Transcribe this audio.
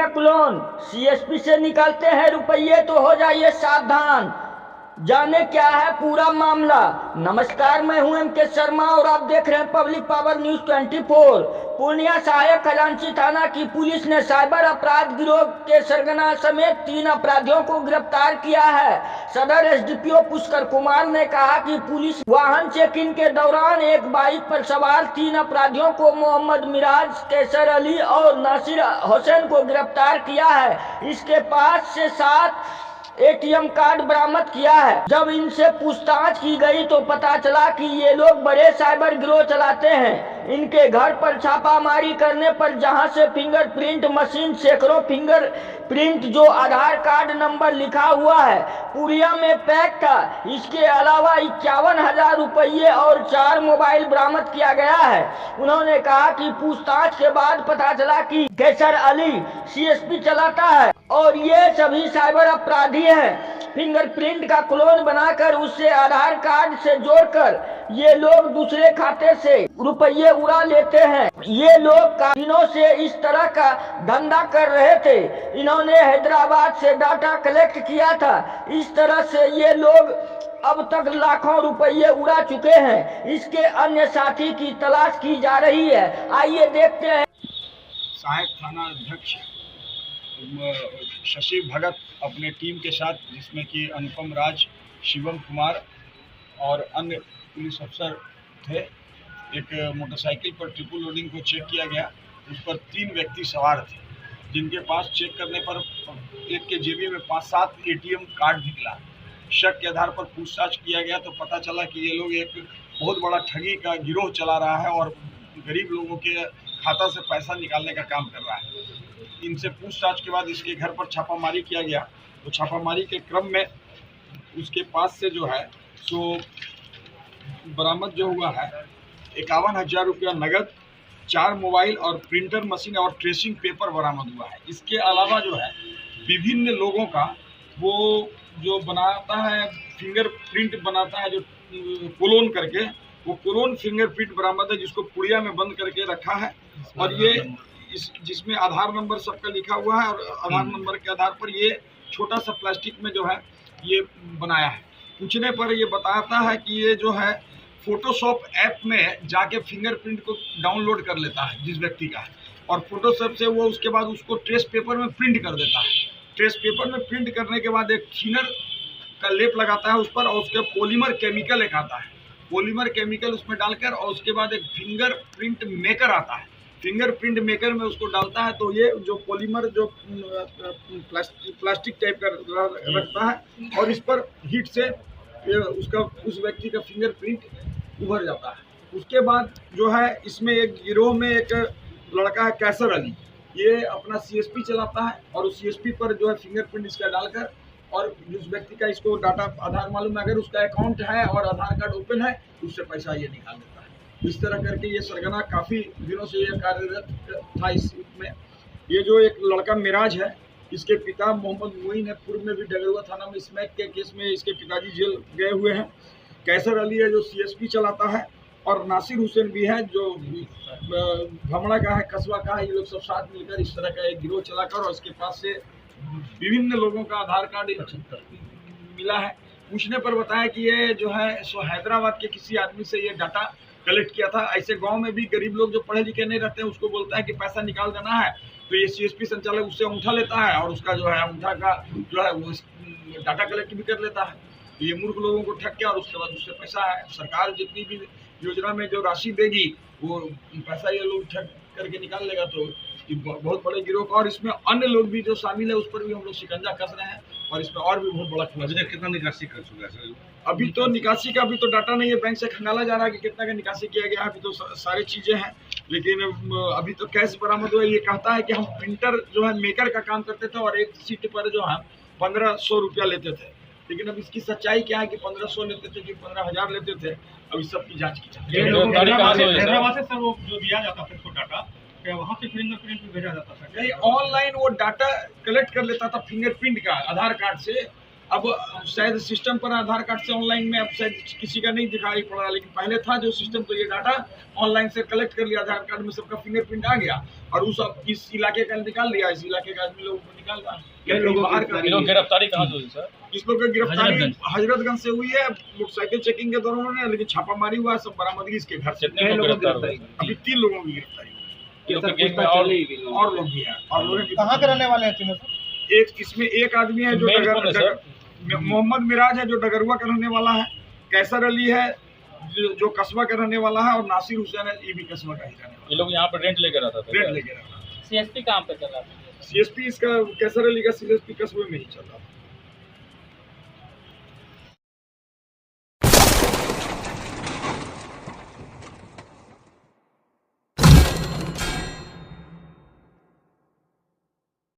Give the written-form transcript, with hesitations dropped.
का clone CSP से निकालते हैं रुपये तो हो जाइए सावधान। जाने क्या है पूरा मामला। नमस्कार, मैं हूं एमके शर्मा और आप देख रहे हैं पब्लिक पावर न्यूज 24। पूर्णिया सहायक खजांची थाना की पुलिस ने साइबर अपराध गिरोह के सरगना समेत 3 अपराधियों को गिरफ्तार किया है। सदर एसडीपीओ पुष्कर कुमार ने कहा कि पुलिस वाहन चेकिंग के दौरान एक बाइक पर सवार 3 अपराधियों को मोहम्मद मिराज, कैसर अली और नासिर हुसैन को गिरफ्तार किया है। इसके पास से 7 एटीएम कार्ड बरामद किया है। जब इनसे पूछताछ की गई तो पता चला कि ये लोग बड़े साइबर गिरोह चलाते हैं। इनके घर पर छापामारी करने पर जहां से फिंगरप्रिंट मशीन, सैकड़ों फिंगरप्रिंट जो आधार कार्ड नंबर लिखा हुआ है पुड़िया में पैक था। इसके अलावा 51,000 रुपये और 4 मोबाइल बरामद किया गया है। उन्होंने कहा कि पूछताछ के बाद पता चला कि कैसर अली सीएसपी चलाता है और ये सभी साइबर अपराधी हैं। फिंगरप्रिंट का क्लोन बनाकर उससे आधार कार्ड से जोड़कर ये लोग दूसरे खाते से रुपये उड़ा लेते हैं। ये लोग दिनों से इस तरह का धंधा कर रहे थे। इन्होंने हैदराबाद से डाटा कलेक्ट किया था। इस तरह से ये लोग अब तक लाखों रुपये उड़ा चुके हैं। इसके अन्य साथी की तलाश की जा रही है। आइए देखते हैं। सहायक थाना अध्यक्ष शशि भगत अपने टीम के साथ, जिसमें कि अनुपम राज, शिवम कुमार और अन्य पुलिस अफसर थे, एक मोटरसाइकिल पर ट्रिपल लोडिंग को चेक किया गया। उस पर 3 व्यक्ति सवार थे, जिनके पास चेक करने पर एक के जेबी में 5-7 एटीएम कार्ड निकला। शक के आधार पर पूछताछ किया गया तो पता चला कि ये लोग एक बहुत बड़ा ठगी का गिरोह चला रहा है और गरीब लोगों के खाता से पैसा निकालने का काम कर रहा है। इनसे पूछताछ के बाद इसके घर पर छापामारी किया गया। तो छापामारी के क्रम में उसके पास से जो है सो बरामद जो हुआ है 51,000 रुपया नगद, 4 मोबाइल और प्रिंटर मशीन और ट्रेसिंग पेपर बरामद हुआ है। इसके अलावा जो है विभिन्न लोगों का वो जो बनाता है फिंगरप्रिंट बनाता है, जो क्लोन करके, वो क्लोन फिंगरप्रिंट बरामद है, जिसको पुड़िया में बंद करके रखा है। और ये जिसमें आधार नंबर सबका लिखा हुआ है और आधार नंबर के आधार पर ये छोटा सा प्लास्टिक में जो है ये बनाया है। पूछने पर ये बताता है कि ये जो है फोटोशॉप ऐप में जाके फिंगरप्रिंट को डाउनलोड कर लेता है जिस व्यक्ति का है, और फोटोशॉप से वो उसके बाद उसको ट्रेस पेपर में प्रिंट कर देता है। ट्रेस पेपर में प्रिंट करने के बाद एक थिनर का लेप लगाता है उस पर, और उसके पॉलीमर केमिकल एक आता है, पॉलीमर केमिकल उसमें डालकर, और उसके बाद एक फिंगरप्रिंट मेकर आता है। फिंगरप्रिंट मेकर में उसको डालता है तो ये जो पॉलीमर जो प्लास्टिक टाइप का रखता है, और इस पर हीट से उस व्यक्ति का फिंगरप्रिंट उभर जाता है। उसके बाद जो है इसमें एक गिरोह में एक लड़का है कैसर अली, ये अपना सीएसपी चलाता है, और उस सीएसपी पर जो है फिंगरप्रिंट इसका डालकर, और जिस व्यक्ति का इसको डाटा आधार मालूम है, अगर उसका अकाउंट है और आधार कार्ड ओपन है, उससे पैसा ये निकाल देता है। इस तरह करके ये सरगना काफ़ी दिनों से ये कार्यरत था। इसमें ये जो एक लड़का मिराज है, इसके पिता मोहम्मद मोइन है, पूर्व में भी डगरुआ थाना में स्मैक के केस में इसके पिताजी जेल गए हुए हैं। कैसर अली है जो सीएसपी चलाता है, और नासिर हुसैन भी है जो भमड़ा का है, कस्बा का है। ये लोग सब साथ मिलकर इस तरह का एक गिरोह चलाकर, और इसके पास से विभिन्न लोगों का आधार कार्ड मिला है। पूछने पर बताया कि ये जो है सो हैदराबाद के किसी आदमी से ये डाटा कलेक्ट किया था। ऐसे गांव में भी गरीब लोग जो पढ़े लिखे नहीं रहते हैं, उसको बोलता है कि पैसा निकाल देना है, तो ये सीएसपी संचालक उससे अंगूठा लेता है, और उसका जो है अंगूठा का जो है वो डाटा कलेक्ट भी कर लेता है। तो ये मूर्ख लोगों को ठग के, और उसके बाद उससे पैसा है, सरकार जितनी भी योजना में जो राशि देगी वो पैसा ये लोग ठग करके निकाल लेगा। तो बहुत बड़े गिरोह का, और इसमें अन्य लोग भी जो शामिल है उस पर भी हम लोग शिकंजा कस रहे हैं, और इसमें और भी बहुत बड़ा खुलासा। कितना निकासी कर चुका है? अभी तो निकासी का अभी तो डाटा नहीं है, बैंक से खंगाला जा रहा है कि कितना का निकासी किया गया है। अभी तो सारी चीजें हैं, लेकिन अभी तो कैश बरामद हुआ। ये कहता है कि हम प्रिंटर जो है मेकर का काम करते थे, और एक सीट पर जो है 1500 रुपया लेते थे, लेकिन अब इसकी सच्चाई क्या है कि 1500 लेते थे कि 15,000 लेते थे, अब इस सब की जाँच की जाती है। हैदराबाद से सर वो जो दिया जाता था इसको डाटा, क्या वहाँ से फिंगरप्रिंट भी भेजा जाता था? नहीं, ऑनलाइन वो डाटा कलेक्ट कर लेता था फिंगरप्रिंट का आधार कार्ड से, अब शायद सिस्टम पर आधार कार्ड से ऑनलाइन में अब शायद किसी का नहीं दिखाई पड़ रहा, लेकिन पहले था जो सिस्टम, तो ये डाटा ऑनलाइन से कलेक्ट कर लिया, आधार कार्ड में सबका फिंगरप्रिंट आ गया और उस इस इलाके का निकाल लिया, इस इलाके का आदमी लोगों को निकाल रहा है। बाहर का गिरफ्तारी कहाँ हुई सर? इस लोग की गिरफ्तारी हजरतगंज से हुई है, मोटरसाइकिल चेकिंग के दौरान, लेकिन छापामारी हुआ, सब बरामदगी इसके घर से। अभी 3 लोगों की गिरफ्तारी हुई और लोग भी हैं। और लोग कहाँ के रहने वाले हैं तीनों सर? एक इसमें एक आदमी है जो मोहम्मद मिराज है जो डगरुआ का रहने वाला है, कैसर अली है जो कस्बा का रहने वाला है, और नासिर हुसैन है, ये भी कस्बा का ही रहने वाला है। ये लोग यहाँ पर रेंट लेकर रहता था? रेंट लेकर रहता था। सीएसपी कहाँ पे चल रहा था? सीएसपी इसका कैसर अली का सीएसपी कस्बे में ही चल रहा था।